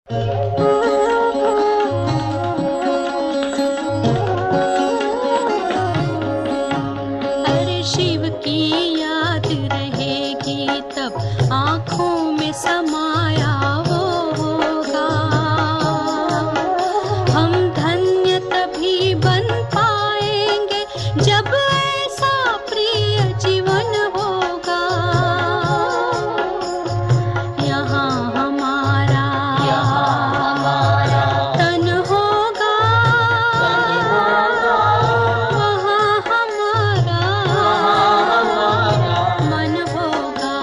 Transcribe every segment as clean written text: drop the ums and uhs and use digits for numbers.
अरे शिव की याद रहेगी तब आँखों में समाया वो होगा। हम धन्य तभी बन पाएंगे जब ऐसा प्रिय जीवन होगा। यहाँ हमारा तन होगा, वहाँ हमारा मन होगा।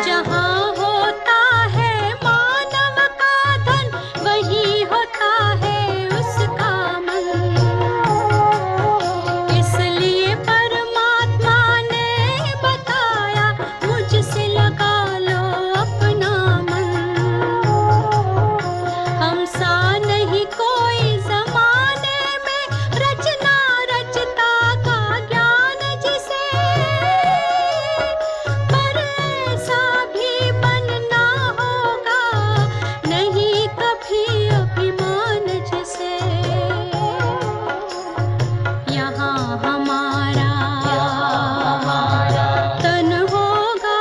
जहाँ होता है मानव का धन, वहीं होता है उसका मन। इसलिए परमात्मा ने बताया, मुझसे लगा लो अपना मन। हम सा नहीं कोई जमाने में, रचना रचता का ज्ञान जिसे, पर ऐसा भी बनना होगा नहीं कभी अभिमान जिसे। यहाँ हमारा तन होगा,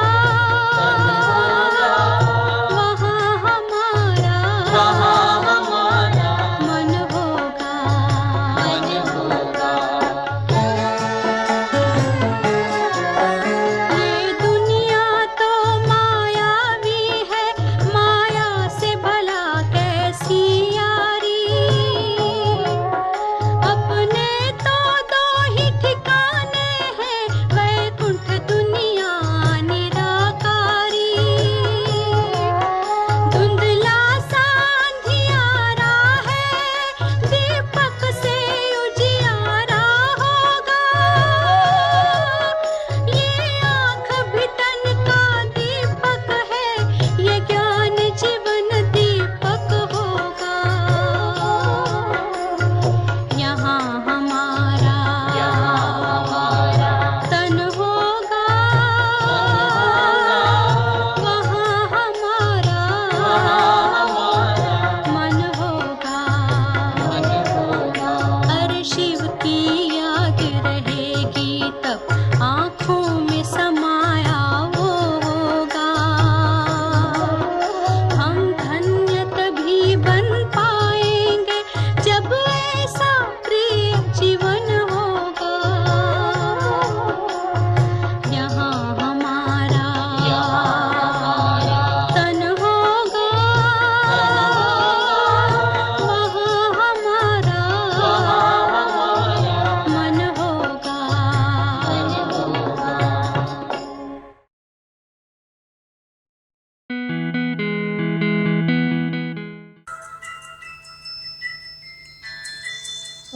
वहाँ हमारा मन होगा। ये दुनिया तो मायावी है, माया से भला कैसी यारी। अपने तो दो ही ठिकाने हैं, वैकुंठ दुनिया निराकारी। धुंधला सा अंधियारा है, दीपक से उजियारा होगा। ये आँख भी तन का दीपक है, ये ज्ञान जीवन दीपक होगा। यहाँ हमारा तन होगा, वहाँ हमारा मन होगा। अरे शिव की याद रहेगी तब आँखों में समाया वो होगा। हम धन्य तभी बन पाएंगे जब ऐसा प्रिय जीवन होगा। यहाँ हमारा तन होगा, वहाँ हमारा मन होगा।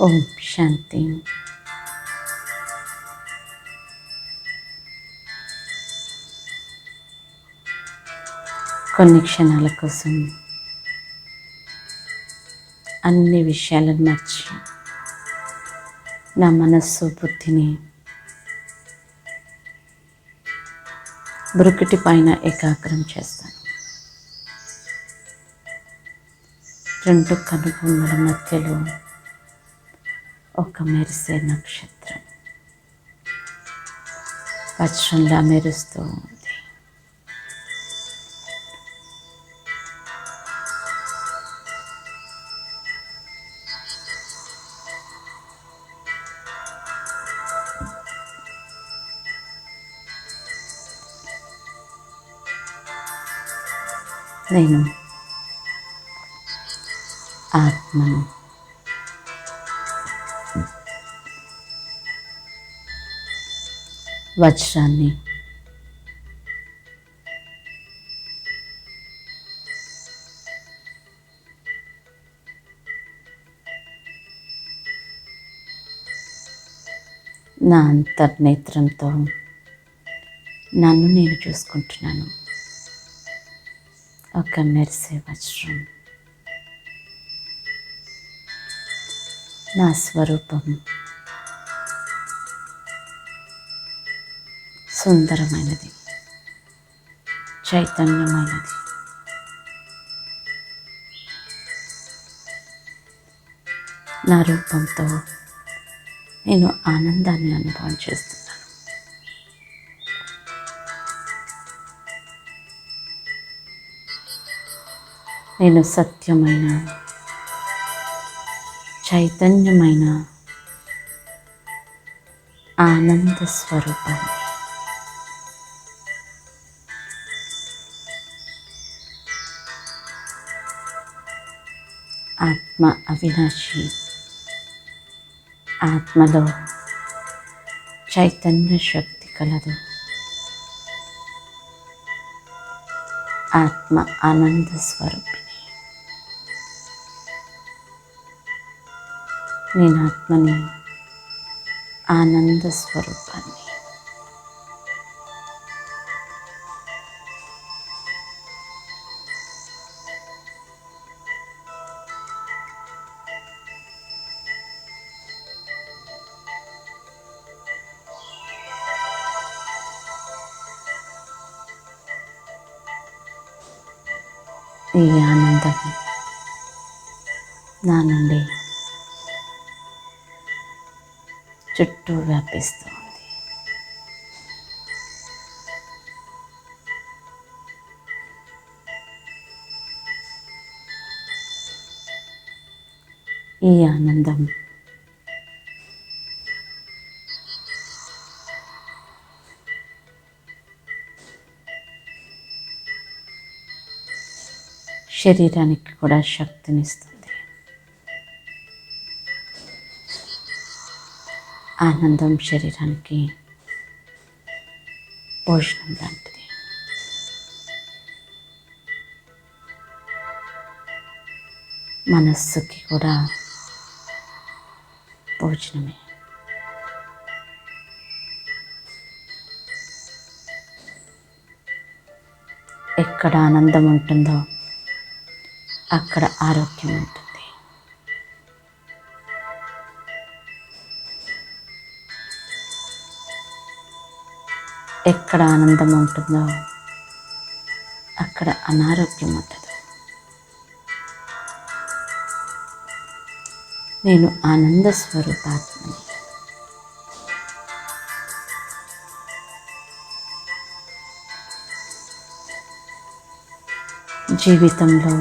ఓం శాంతి. కొన్ని క్షణాల కోసం అన్ని విషయాలను మర్చి నా మనస్సు బుద్ధిని బ్రుకుటి పైన ఏకాగ్రం చేస్తాను. రెండు కనుబొమ్మల మధ్యలో ఒక మెరిసే నక్షత్రం వజ్రంలా మెరుస్తూ ఉంది. నేను ఆత్మను. వజ్రాన్ని నా అంతర్నేత్రంతో నన్ను నేను చూసుకుంటున్నాను. ఒక మెరిసే వజ్రం, నా స్వరూపం సుందరమైనది, చైతన్యమైనది. నా రూపంతో నేను ఆనందాన్ని అనుభవం చేస్తున్నాను. నేను సత్యమైన, చైతన్యమైన ఆనంద స్వరూపాన్ని. ఆత్మ అవినాశి. ఆత్మలో చైతన్య శక్తి కలదు. ఆత్మ ఆనంద స్వరూపిణి. నేను ఆత్మని, ఆనంద స్వరూపాన్ని. ఈ ఆనందం నా నుండి చుట్టూ వ్యాపిస్తూ ఉంది. ఈ ఆనందం శరీరానికి కూడా శక్తినిస్తుంది. ఆనందం శరీరానికి భోజనం లాంటిది. మనస్సుకి కూడా భోజనమే. ఎక్కడ ఆనందం ఉంటుందో అక్కడ ఆరోగ్యం ఉంటుంది. ఎక్కడ ఆనందం ఉంటుందో అక్కడ అనారోగ్యం ఉండదు. నేను ఆనంద స్వరూపాత్మని. జీవితంలో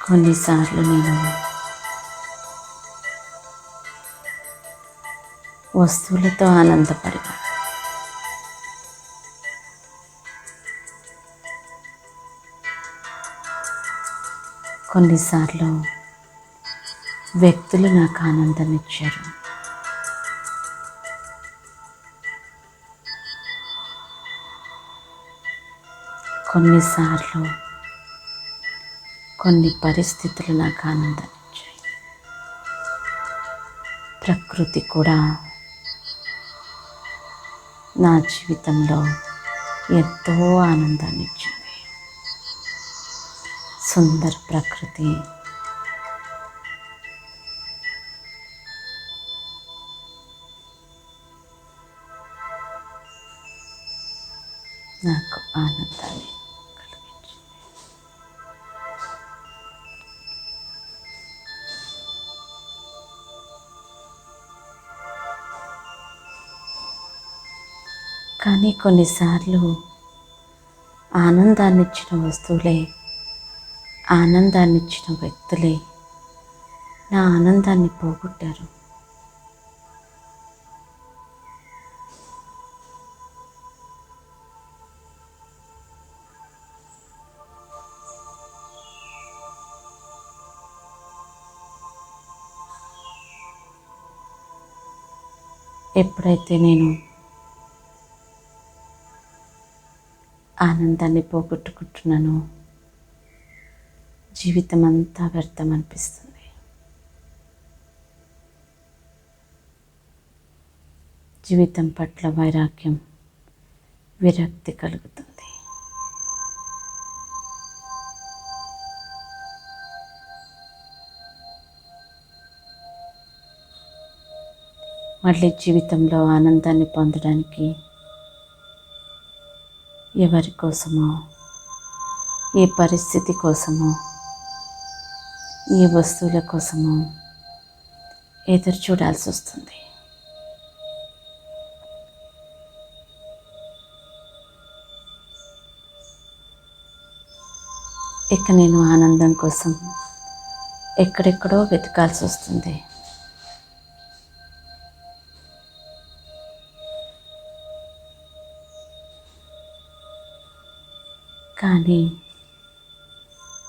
కొన్నిసార్లు నేను వస్తువులతో ఆనందపడినాను. కొన్నిసార్లు వ్యక్తులు నాకు ఆనందాన్ని ఇచ్చారు. కొన్నిసార్లు కొన్ని పరిస్థితులు నాకు ఆనందాన్ని ఇచ్చాయి. ప్రకృతి కూడా నా జీవితంలో ఎంతో ఆనందాన్ని ఇచ్చింది. సుందర ప్రకృతి నాకు ఆనందాన్ని కలిగించింది. కానీ కొన్నిసార్లు ఆనందాన్ని ఇచ్చిన వస్తువులే, ఆనందాన్ని ఇచ్చిన వ్యక్తులే నా ఆనందాన్ని పోగొట్టారు. ఎప్పుడైతే నేను ఆనందాన్ని పోగొట్టుకుంటున్నానో జీవితం అంతా వ్యర్థం అనిపిస్తుంది. జీవితం పట్ల వైరాగ్యం, విరక్తి కలుగుతుంది. మళ్ళీ జీవితంలో ఆనందాన్ని పొందడానికి ఎవరి కోసమో, ఏ పరిస్థితి కోసమో, ఏ వస్తువుల కోసమో ఎదురు చూడాల్సి వస్తుంది. ఇక నేను ఆనందం కోసం ఎక్కడెక్కడో వెతకాల్సి వస్తుంది. కానీ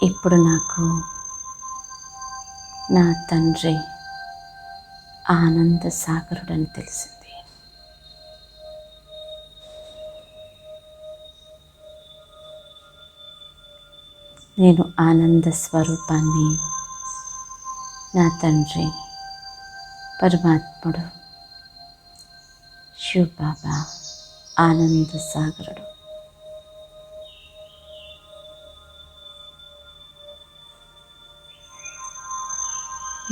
ఇప్పుడు నాకు నా తండ్రి ఆనంద సాగరుడని తెలిసింది. నేను ఆనంద స్వరూపాన్ని, నా తండ్రి పరమాత్ముడు శివ్ బాబా ఆనంద సాగరుడు.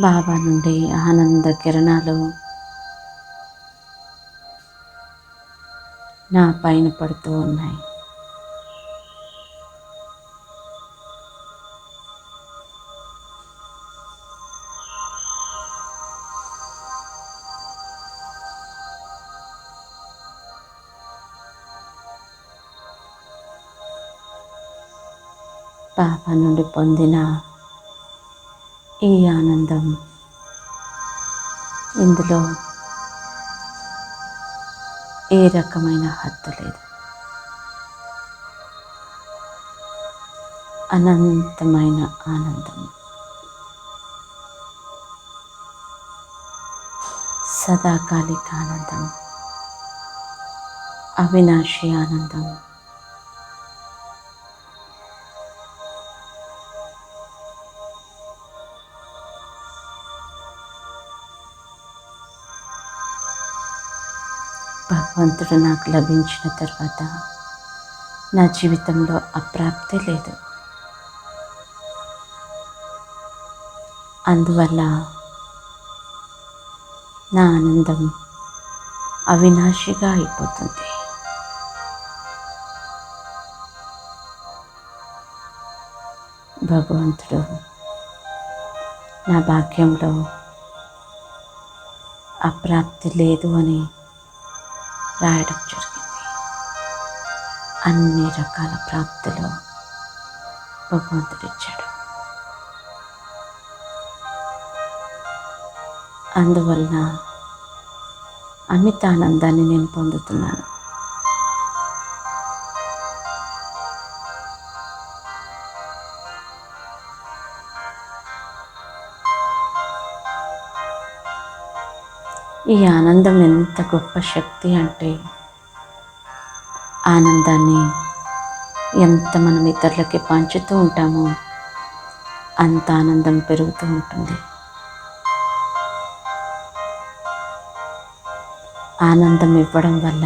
బాబా నుండి ఆనంద కిరణాలు నా పైన పడుతూ ఉన్నాయి. బాబా నుండి పొందిన ఈ ఆనందం, ఇందులో ఏ రకమైన హద్దు లేదు. అనంతమైన ఆనందం, సదాకాలిక ఆనందం, అవినాశి ఆనందం. భగవంతుడు నాకు లభించిన తర్వాత నా జీవితంలో అప్రాప్తే లేదు. అందువల్ల నా ఆనందం అవినాశిగా అయిపోతుంది. భగవంతుడు నా భాగ్యంలో అప్రాప్తి లేదు అని రాయడం జరిగింది. అన్ని రకాల ప్రాప్తులు భగవంతుడు ఇచ్చాడు. అందువలన అమిత ఆనందాన్ని నేను పొందుతున్నాను. ఈ ఆనందం ఎంత గొప్ప శక్తి అంటే, ఆనందాన్ని ఎంత మనం ఇతరులకి పంచుతూ ఉంటామో అంత ఆనందం పెరుగుతూ ఉంటుంది. ఆనందం ఇవ్వడం వల్ల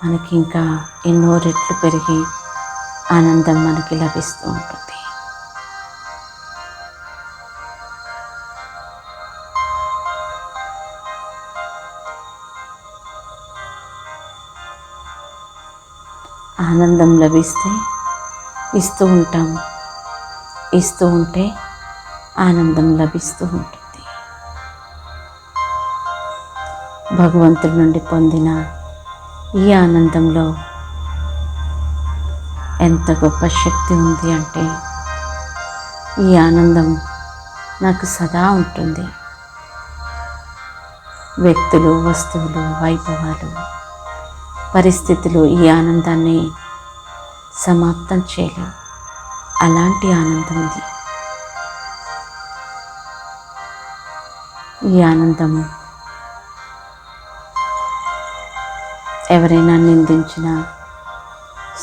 మనకి ఇంకా ఎన్నో రెట్లు పెరిగి ఆనందం మనకి లభిస్తూ ఉంటుంది. ఆనందం లభిస్తే ఇస్తూ ఉంటాం, ఇస్తూ ఉంటే ఆనందం లభిస్తూ ఉంటుంది. భగవంతుడి నుండి పొందిన ఈ ఆనందంలో ఎంత గొప్ప శక్తి ఉంది అంటే, ఈ ఆనందం నాకు సదా ఉంటుంది. వ్యక్తులు, వస్తువులు, వైభవాలు, పరిస్థితులు ఈ ఆనందాన్ని సమాప్తం చేయలేవు. అలాంటి ఆనందం ఇది. ఈ ఆనందం ఎవరైనా నిందించినా,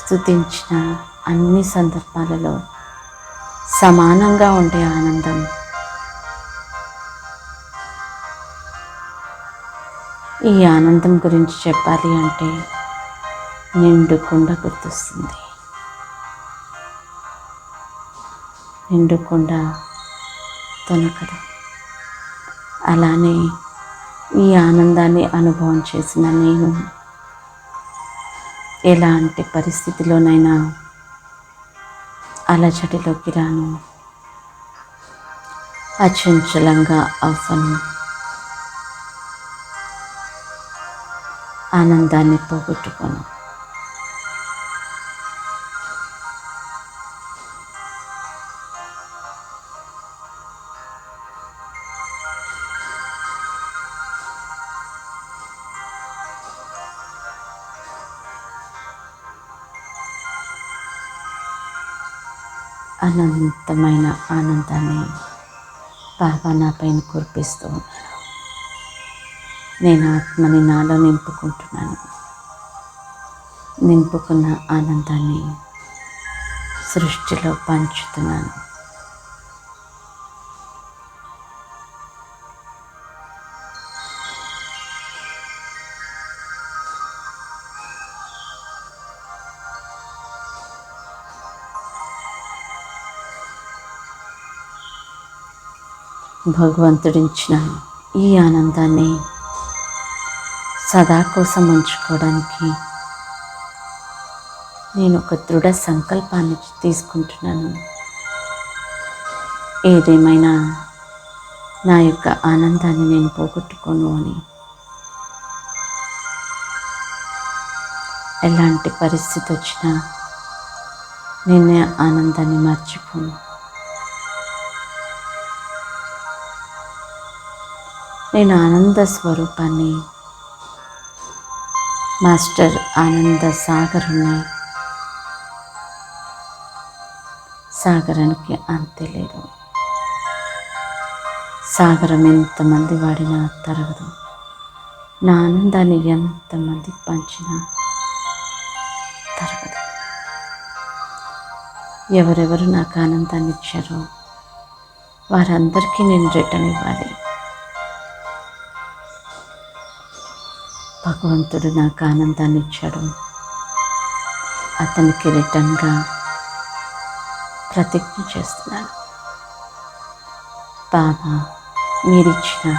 స్తుతించిన అన్ని సందర్భాలలో సమానంగా ఉండే ఆనందం. ఈ ఆనందం గురించి చెప్పాలి అంటే నిండు కుండ గుర్తొస్తుంది. నిండు కుండ తొనకదు. అలానే ఈ ఆనందాన్ని అనుభవం చేసిన నేను ఎలాంటి పరిస్థితిలోనైనా అలజడిలోకి రాను, అచంచలంగా అవ్వను, ఆనందాన్ని పోగొట్టుకోను. అనంతమైన ఆనందాన్ని బాబా నా పైన కురిపిస్తూ ఉన్నారు. నేను ఆత్మని నాలో నింపుకుంటున్నాను. నింపుకున్న ఆనందాన్ని సృష్టిలో పంచుతున్నాను. భగవంతుడిచ్చిన ఈ ఆనందాన్ని సదా కోసం ఉంచుకోవడానికి నేను ఒక దృఢ సంకల్పాన్ని తీసుకుంటున్నాను. ఏదేమైనా నా యొక్క ఆనందాన్ని నేను పోగొట్టుకోను అని. ఎలాంటి పరిస్థితి వచ్చినా నేను ఆనందాన్ని మర్చిపోను. నేను ఆనంద స్వరూపాన్ని, మాస్టర్ ఆనంద సాగరుని. సాగరానికి అంతే లేదు. సాగరం ఎంతమంది వాడినా తరగదు. నా ఆనందాన్ని ఎంతమందికి పంచినా తరగదు. ఎవరెవరు నాకు ఆనందాన్ని ఇచ్చారో వారందరికీ నేను రిటర్న్ ఇవ్వాలి. భగవంతుడు నాకు ఆనందాన్ని ఇచ్చాడు, అతనికి రిటర్న్గా ప్రతిజ్ఞ చేస్తున్నాను. బాబా మీరిచ్చిన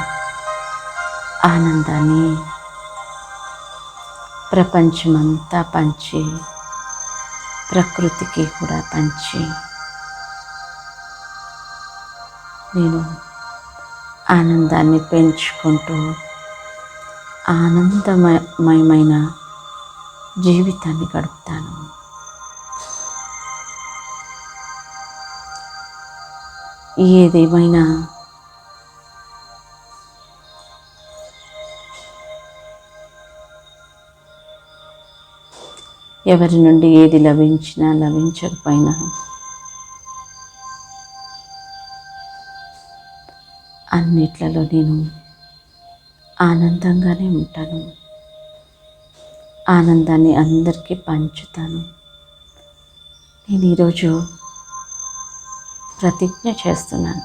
ఆనందాన్ని ప్రపంచమంతా పంచి, ప్రకృతికి కూడా పంచి, నేను ఆనందాన్ని పెంచుకుంటూ ఆనందమయమైన జీవితాన్ని గడుపుతాను. ఏదేమైనా ఎవరి నుండి ఏది లభించినా లభించకపోయినా అన్నిట్లలో నేను ఆనందంగానే ఉంటాను. ఆనందాన్ని అందరికీ పంచుతాను. నేను ఈరోజు ప్రతిజ్ఞ చేస్తున్నాను.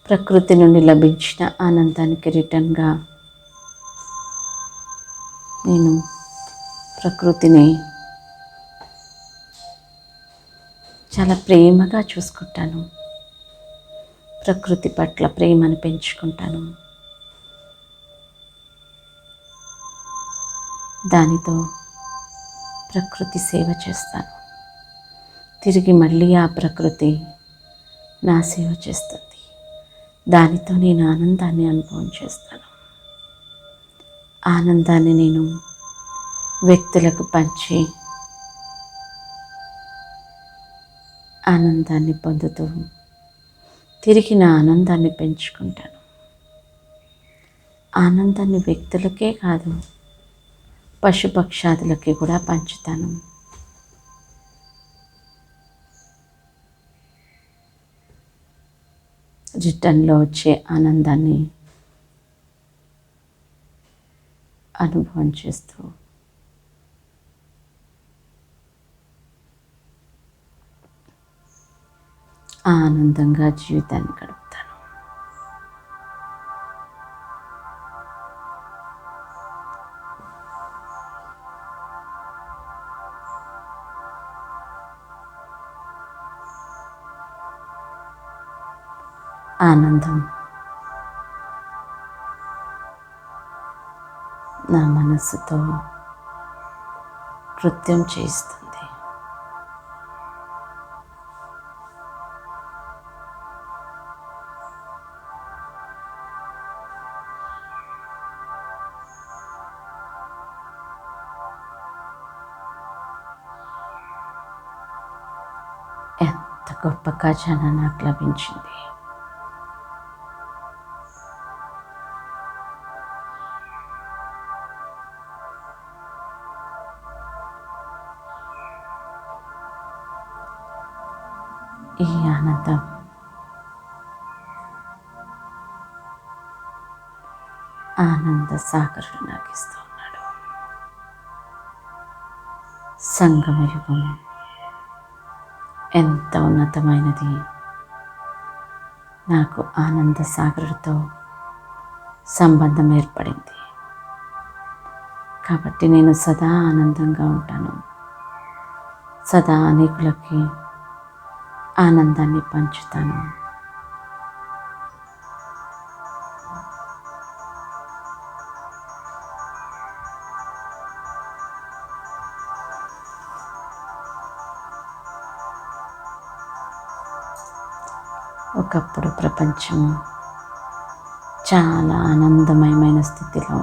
ప్రకృతి నుండి లభించిన ఆనందానికి రిటర్న్గా నేను ప్రకృతిని చాలా ప్రేమగా చూసుకుంటాను. ప్రకృతి పట్ల ప్రేమను పెంచుకుంటాను. దానితో ప్రకృతి సేవ చేస్తాను. తిరిగి మళ్ళీ ఆ ప్రకృతి నా సేవ చేస్తుంది. దానితో నేను ఆనందాన్ని అనుభవం చేస్తాను. ఆనందాన్ని నేను వ్యక్తులకు పంచి ఆనందాన్ని పొందుతూ తిరిగి నా ఆనందాన్ని పెంచుకుంటాను. ఆనందాన్ని వ్యక్తులకే కాదు, పశుపక్షాదులకి కూడా పంచుతాను. రిటర్న్లో వచ్చే ఆనందాన్ని అనుభవం చేస్తూ ఆనందంగా జీవితాన్ని గడుపుతాను. ఆనందం నా మనస్సుతో నృత్యం చేస్తుంది. ఎంత గొప్ప ఖజానా నాకు లభించింది. ఈ ఆనందం ఆనంద సాగరుడు నాకు ఇస్తూ ఉన్నాడు. సంగమ యుగం ఎంత ఉన్నతమైనది. నాకు ఆనంద సాగరుడితో సంబంధం ఏర్పడింది కాబట్టి నేను సదా ఆనందంగా ఉంటాను. సదా అనేకులకి ఆనందాన్ని పంచుతాను. ఒకప్పుడు ప్రపంచం చాలా ఆనందమయమైన స్థితిలో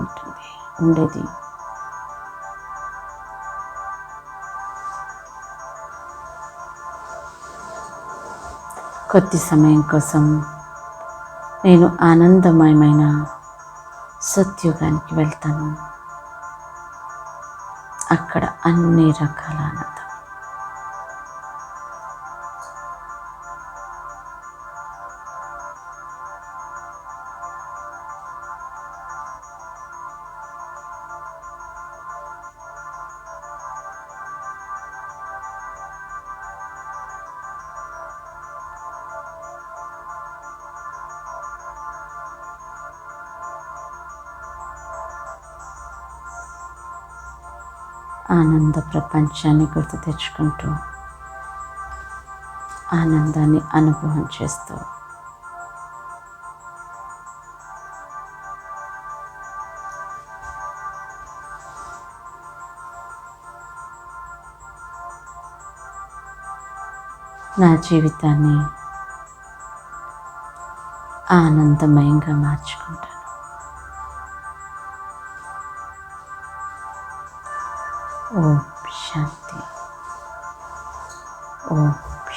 ఉండేది. కొద్ది సమయం కోసం నేను ఆనందమయమైన సత్యుగానికి వెళ్తాను. అక్కడ అన్ని రకాల ఆనందం. ఆనంద ప్రపంచాన్ని గుర్తు తెచ్చుకుంటూ ఆనందాన్ని అనుభవం చేస్తూ నా జీవితాన్ని ఆనందమయంగా మార్చుకుంటాను. ఓం శాంతి. ఓం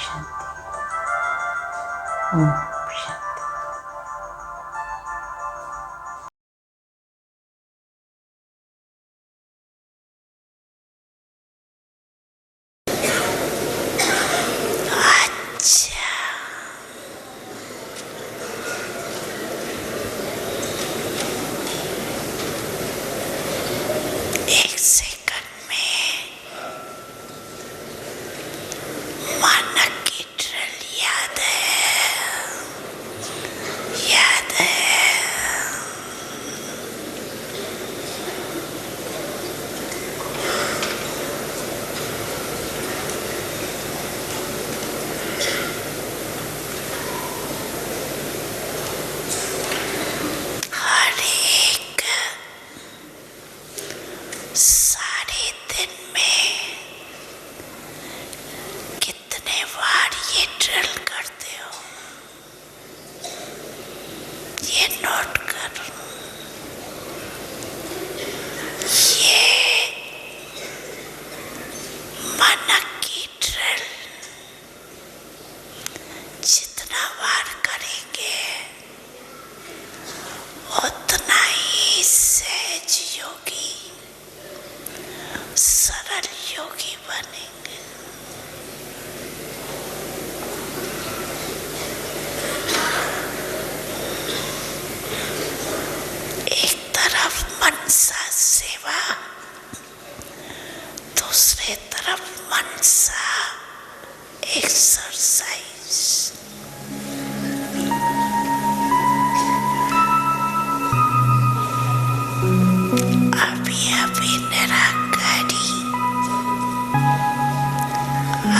శాంతి. ఓం శాంతి.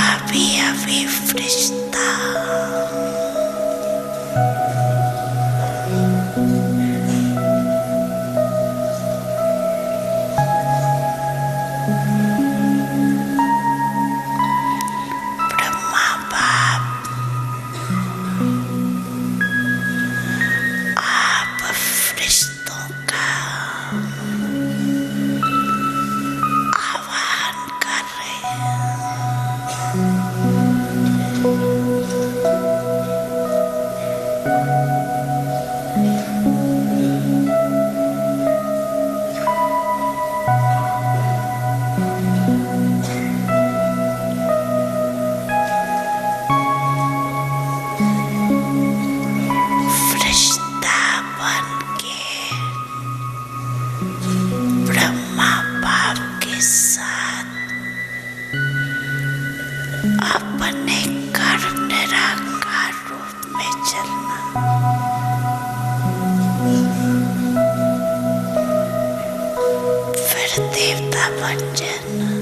अभी अभी फरिश्ता अपने घर निराकार रूप में चलना। फिर देवता बन जाना।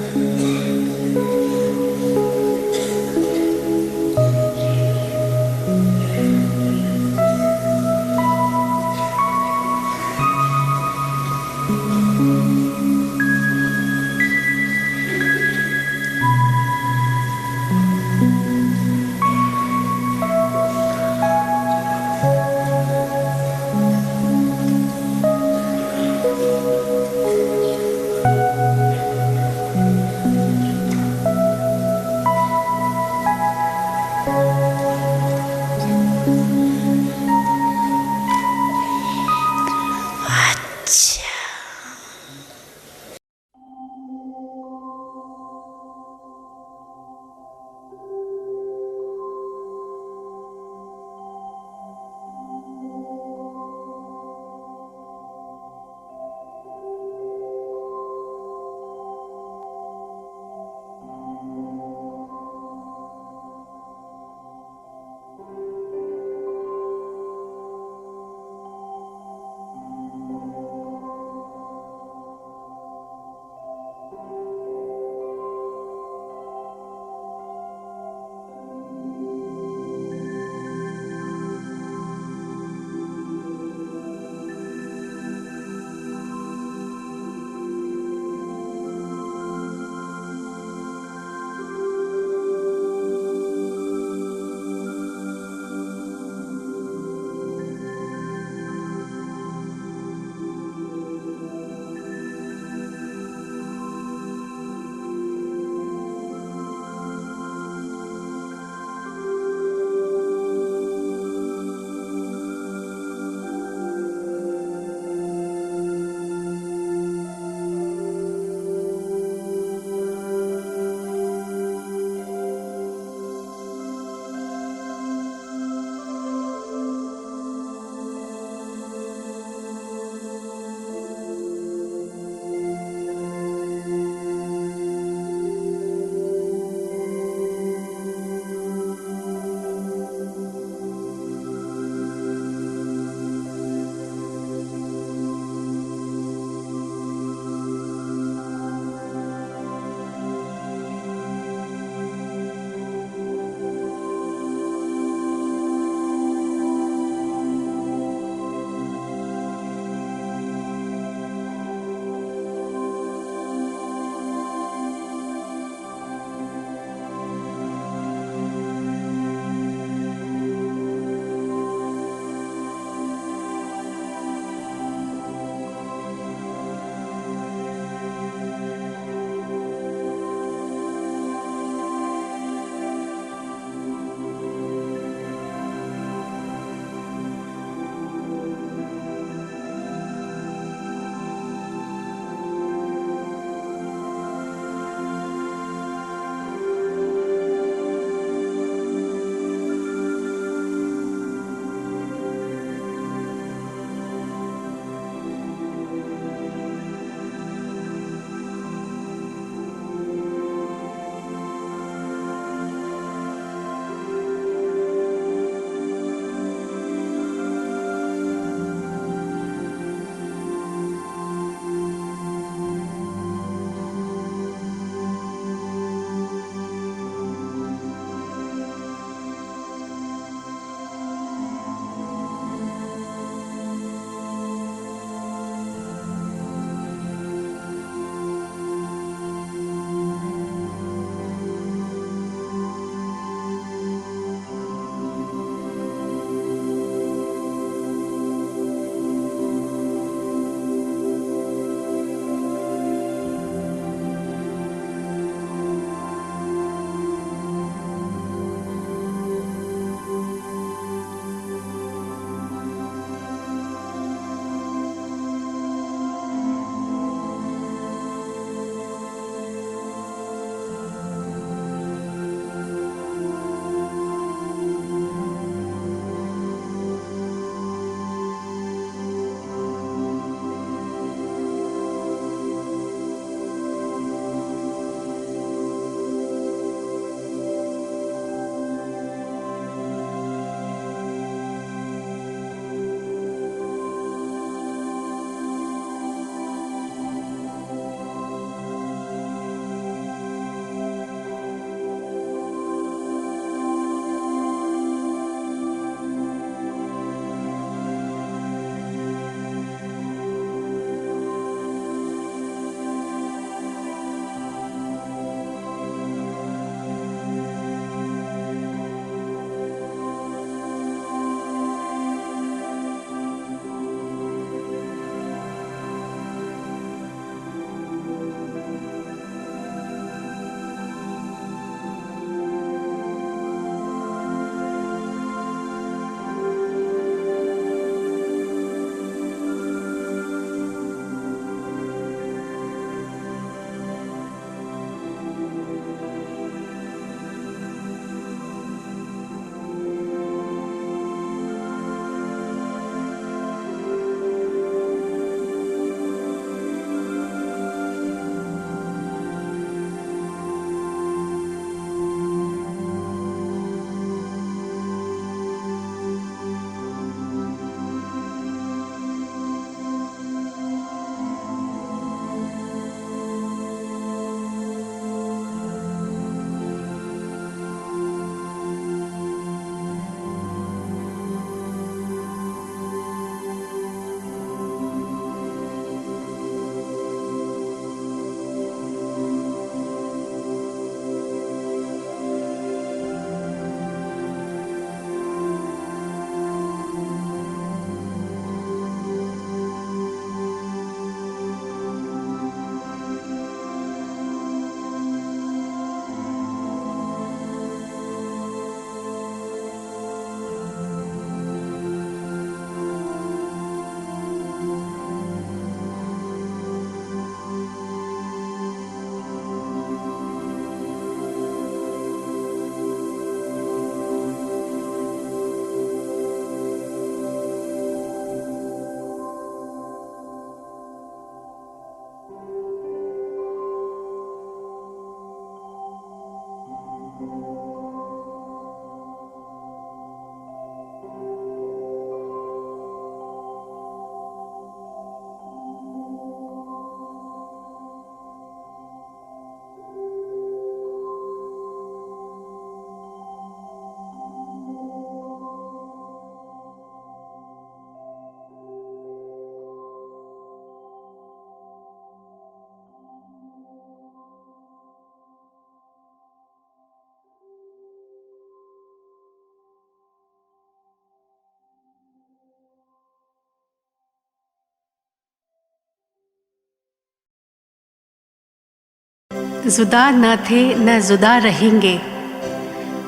जुदा न थे न जुदा रहेंगे,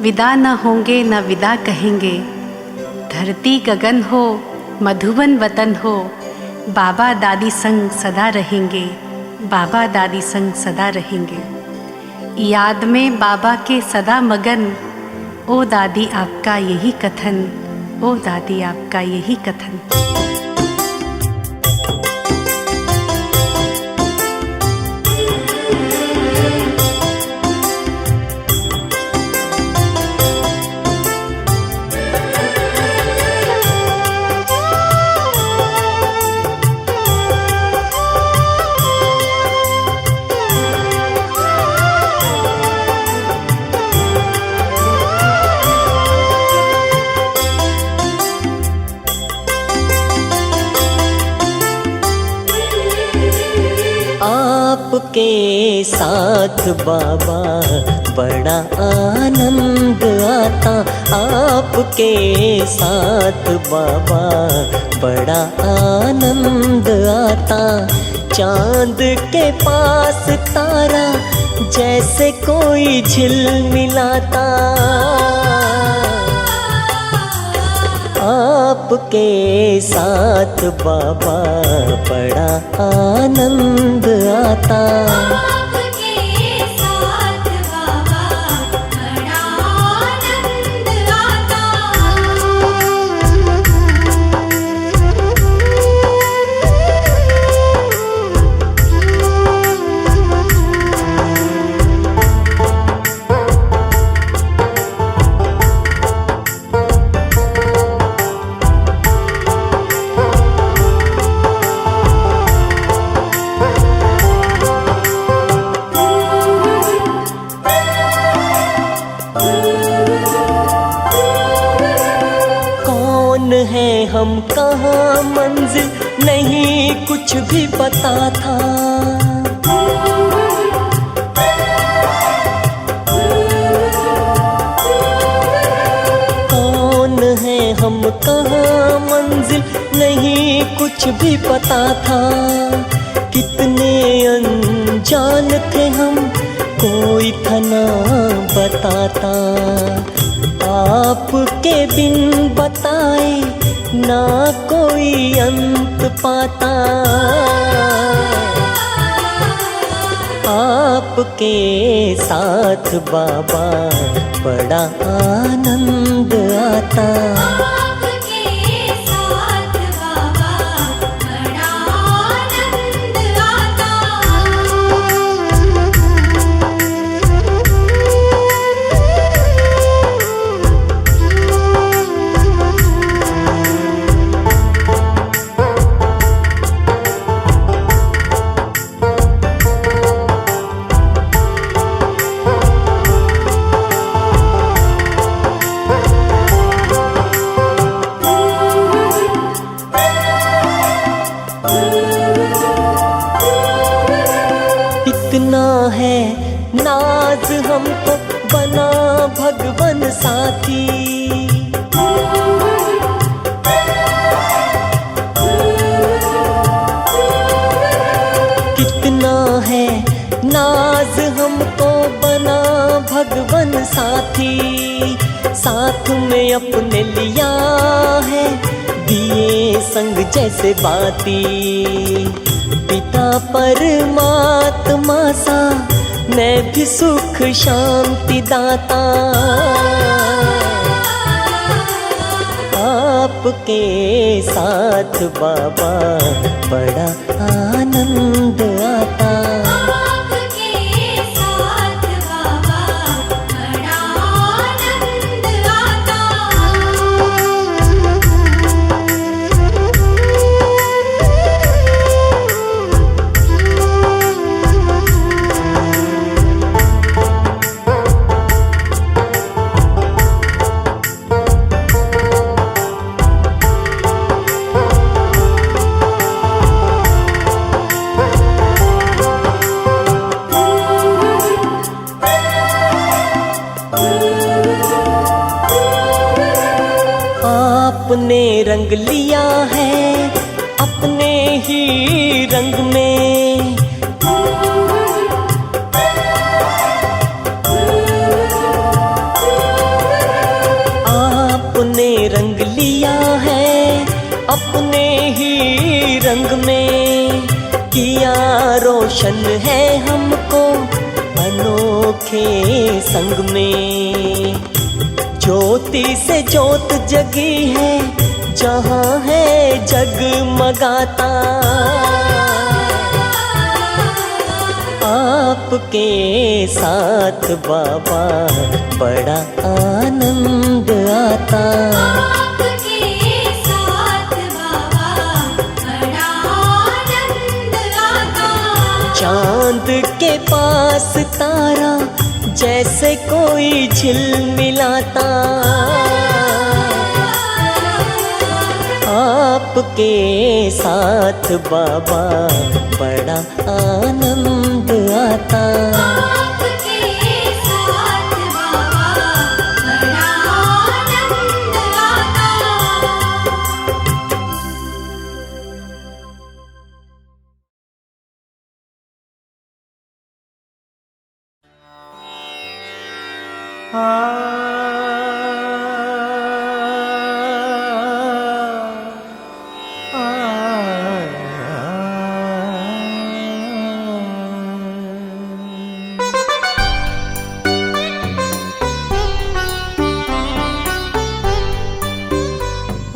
विदा न होंगे न विदा कहेंगे। धरती गगन हो मधुबन वतन हो, बाबा दादी संग सदा रहेंगे, बाबा दादी संग सदा रहेंगे। याद में बाबा के सदा मगन, ओ दादी आपका यही कथन, ओ दादी आपका यही कथन। आपके साथ बाबा बड़ा आनंद आता, आपके साथ बाबा बड़ा आनंद आता। चांद के पास तारा जैसे कोई झिलमिलाता, आपके साथ बाबा बड़ा आनंद आता। आपके साथ बाबा बड़ा आनंद आता। है हम कहाँ मंजिल नहीं कुछ भी पता था, कौन है हम कहाँ मंजिल नहीं कुछ भी पता था। कितने अनजान थे हम, कोई था ना बताता। आपके बिन बताए ना कोई अंत पाता, आपके साथ बाबा बड़ा आनंद आता। आपके साथ बाबा बड़ा आनंद आता। इतना है नाज हमको बना भगवन साथी, कितना है नाज हमको बना भगवन साथी। साथ में अपने लिया है दिए संग जैसे बाती, पिता परमात्मा सा मैं भी सुख शांति दाता। आपके साथ बाबा बड़ा आनंद आता। आपके साथ बाबा बड़ा आनंद आता। आपने रंग लिया है अपने ही रंग में, रोशन है हमको अनोखे संग में। ज्योति से ज्योत जगी है जहाँ है जगमगाता। आपके साथ बाबा बड़ा आनंद आता। आपके साथ बाबा बड़ा आनंद आता। चांद के पास तारा जैसे कोई झिलमिलाता। आपके साथ बाबा बड़ा आनंद आता। आपके साथ बाबा बड़ा आनंद आता।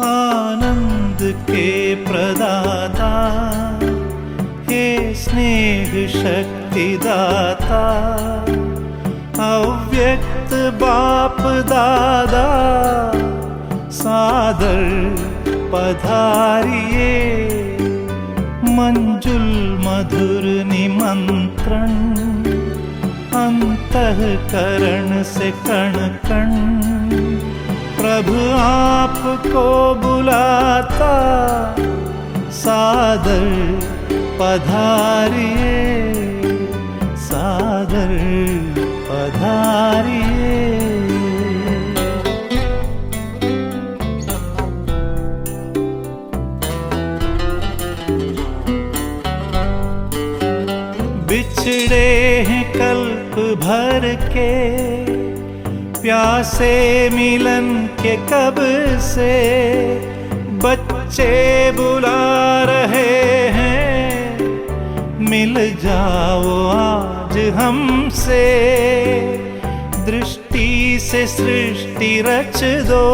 आनंद के प्रदाता हे स्नेह शक्ति दाता। अव्यक्त बाप दादा सादर पधारिए। मंजुल मधुर निमंत्रण अंतःकरण से कण कण प्रभु आपको बुलाता। सादर पधारिए, सादर पधारिए। बिछड़े हैं कल्प भर के प्यासे मिलन के कब से। बच्चे बुला रहे हैं मिल जाओ आज हमसे। दृष्टि से सृष्टि रच दो,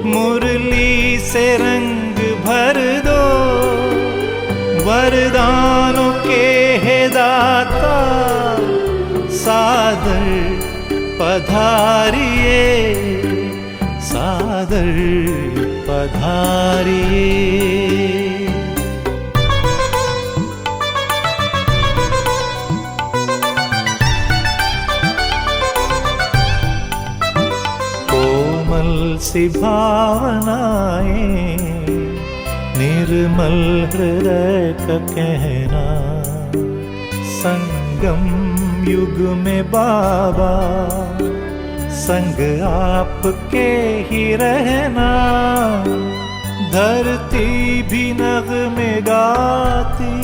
मुरली से रंग भर दो। वरदानों के है दाता सादर पधारिए, सादर पधारिए। कोमल सी भावनाएं निर्मल हृदय का कहना। संगम युग में बाबा संग आपके ही रहना। धरती भी नग़्मे गाती,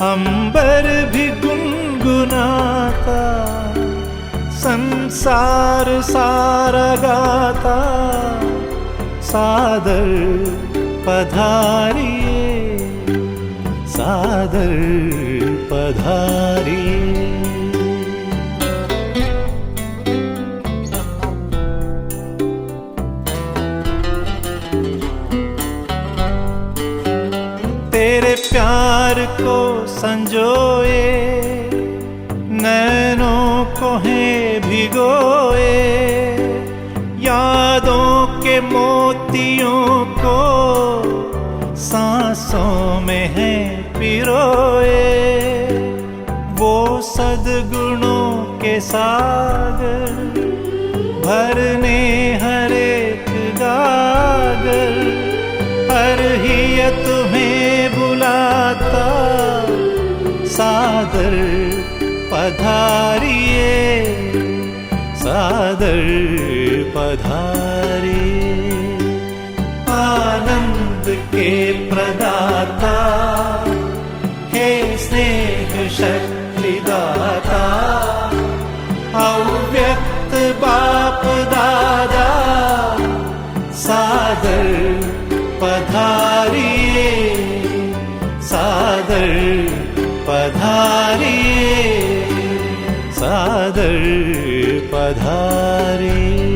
अंबर भी गुनगुनाता। संसार सारा गाता सादर पधारिए, सादर पधारिए। तेरे प्यार को संजोए, नैनों को है भिगोए। यादों के मोतियों को सांसों में है पिरोए। वो सद्गुणों के सागर भरने हर एक गागर। हर हिय तुम्हें बुलाता सादर पधारिए, सादर पधारिए। आनंद के प्रदाता हे स्नेह शक्ति दाता। अव्यक्त बाप दादा सादर पधारिए, सादर पधारिए सादर पधारिए।